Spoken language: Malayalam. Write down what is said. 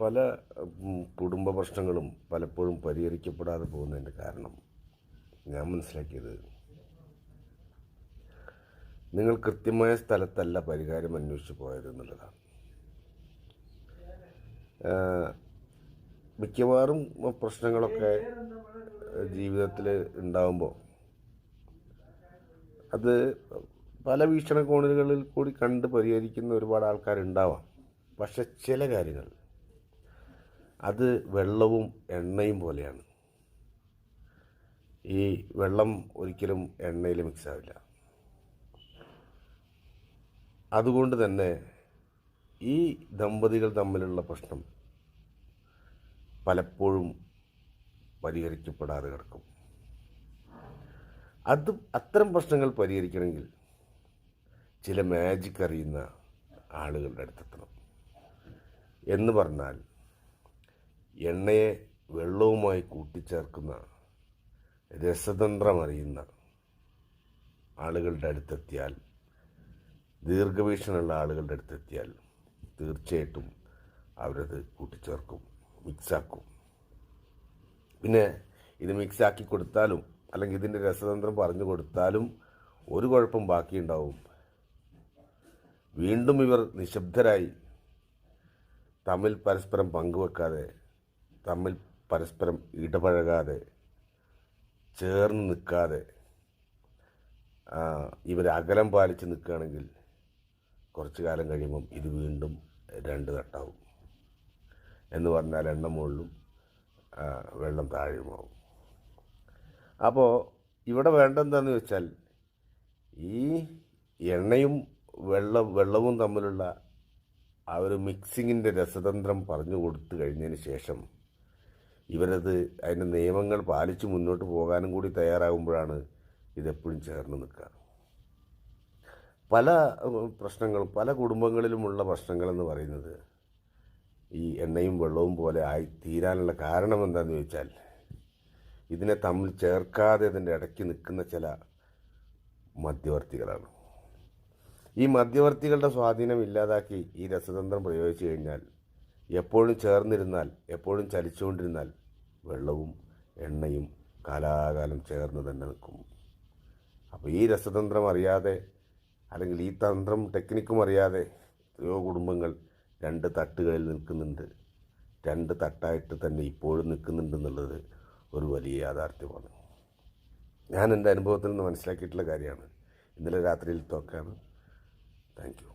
പല കുടുംബ പ്രശ്നങ്ങളും പലപ്പോഴും പരിഹരിക്കപ്പെടാതെ പോകുന്നതിൻ്റെ കാരണം ഞാൻ മനസ്സിലാക്കിയത്, നിങ്ങൾ കൃത്യമായ സ്ഥലത്തല്ല പരിഹാരം അന്വേഷിച്ച് പോയത് എന്നുള്ളതാണ്. മിക്കവാറും പ്രശ്നങ്ങളൊക്കെ ജീവിതത്തിൽ ഉണ്ടാകുമ്പോൾ അത് പല വീക്ഷണകോണുകളിൽ കൂടി കണ്ട് പരിഹരിക്കുന്ന ഒരുപാട് ആൾക്കാരുണ്ടാവാം. പക്ഷെ ചില കാര്യങ്ങൾ അത് വെള്ളവും എണ്ണയും പോലെയാണ്. ഈ വെള്ളം ഒരിക്കലും എണ്ണയിൽ മിക്സ് ആവില്ല. അതുകൊണ്ട് തന്നെ ഈ ദമ്പതികൾ തമ്മിലുള്ള പ്രശ്നം പലപ്പോഴും പരിഹരിക്കപ്പെടാതെ കിടക്കും. അത്തരം പ്രശ്നങ്ങൾ പരിഹരിക്കണമെങ്കിൽ ചില മാജിക് അറിയുന്ന ആളുകളുടെ അടുത്തെത്തണം. എന്ന് പറഞ്ഞാൽ എണ്ണയെ വെള്ളവുമായി കൂട്ടിച്ചേർക്കുന്ന രസതന്ത്രം അറിയുന്ന ആളുകളുടെ അടുത്തെത്തിയാൽ, ദീർഘവീക്ഷണമുള്ള ആളുകളുടെ അടുത്തെത്തിയാൽ തീർച്ചയായിട്ടും അവരത് കൂട്ടിച്ചേർക്കും, മിക്സാക്കും. പിന്നെ ഇത് മിക്സാക്കി കൊടുത്താലും അല്ലെങ്കിൽ ഇതിൻ്റെ രസതന്ത്രം പറഞ്ഞു കൊടുത്താലും ഒരു കുഴപ്പം ബാക്കിയുണ്ടാവും. വീണ്ടും ഇവർ നിശബ്ദരായി തമ്മിൽ പരസ്പരം പങ്കുവെക്കാതെ, തമ്മിൽ പരസ്പരം ഇടപഴകാതെ, ചേർന്ന് നിൽക്കാതെ ഇവർ അകലം പാലിച്ച് നിൽക്കുകയാണെങ്കിൽ കുറച്ചു കാലം കഴിയുമ്പം ഇത് വീണ്ടും രണ്ട് തട്ടാവും. എന്ന് പറഞ്ഞാൽ എണ്ണ മുകളിലും വെള്ളം താഴെയുമാവും. അപ്പോൾ ഇവിടെ വേണ്ടെന്താണെന്ന് വെച്ചാൽ, ഈ എണ്ണയും വെള്ളവും തമ്മിലുള്ള ആ ഒരു മിക്സിങ്ങിൻ്റെ രസതന്ത്രം പറഞ്ഞു കൊടുത്തു കഴിഞ്ഞതിന് ശേഷം ഇവരത് അതിൻ്റെ നിയമങ്ങൾ പാലിച്ച് മുന്നോട്ട് പോകാനും കൂടി തയ്യാറാകുമ്പോഴാണ് ഇതെപ്പോഴും ചേർന്ന് നിൽക്കുക. പല പ്രശ്നങ്ങളും പല കുടുംബങ്ങളിലുമുള്ള പ്രശ്നങ്ങളെന്ന് പറയുന്നത് ഈ എണ്ണയും വെള്ളവും പോലെ ആയി തീരാനുള്ള കാരണം എന്താണെന്ന് ചോദിച്ചാൽ, ഇതിനെ തമ്മിൽ ചേർക്കാതെ അതിൻ്റെ ഇടയ്ക്ക് നിൽക്കുന്ന ചില മധ്യവർത്തികളാണ്. ഈ മധ്യവർത്തികളുടെ സ്വാധീനം ഇല്ലാതാക്കി ഈ രസതന്ത്രം പ്രയോഗിച്ചു കഴിഞ്ഞാൽ, എപ്പോഴും ചേർന്നിരുന്നാൽ, എപ്പോഴും ചലിച്ചുകൊണ്ടിരുന്നാൽ വെള്ളവും എണ്ണയും കാലാകാലം ചേർന്ന് തന്നെ നിൽക്കും. അപ്പോൾ ഈ രസതന്ത്രം അറിയാതെ, അല്ലെങ്കിൽ ഈ തന്ത്രം ടെക്നിക്കും അറിയാതെ എത്രയോ കുടുംബങ്ങൾ രണ്ട് തട്ടുകളിൽ നിൽക്കുന്നുണ്ട്, രണ്ട് തട്ടായിട്ട് തന്നെ ഇപ്പോഴും നിൽക്കുന്നുണ്ടെന്നുള്ളത് ഒരു വലിയ യാഥാർത്ഥ്യമാണ്. ഞാൻ എൻ്റെ അനുഭവത്തിൽ നിന്ന് മനസ്സിലാക്കിയിട്ടുള്ള കാര്യമാണ്. ഇന്നലെ രാത്രിയിൽ തോക്കാണ്. Thank you.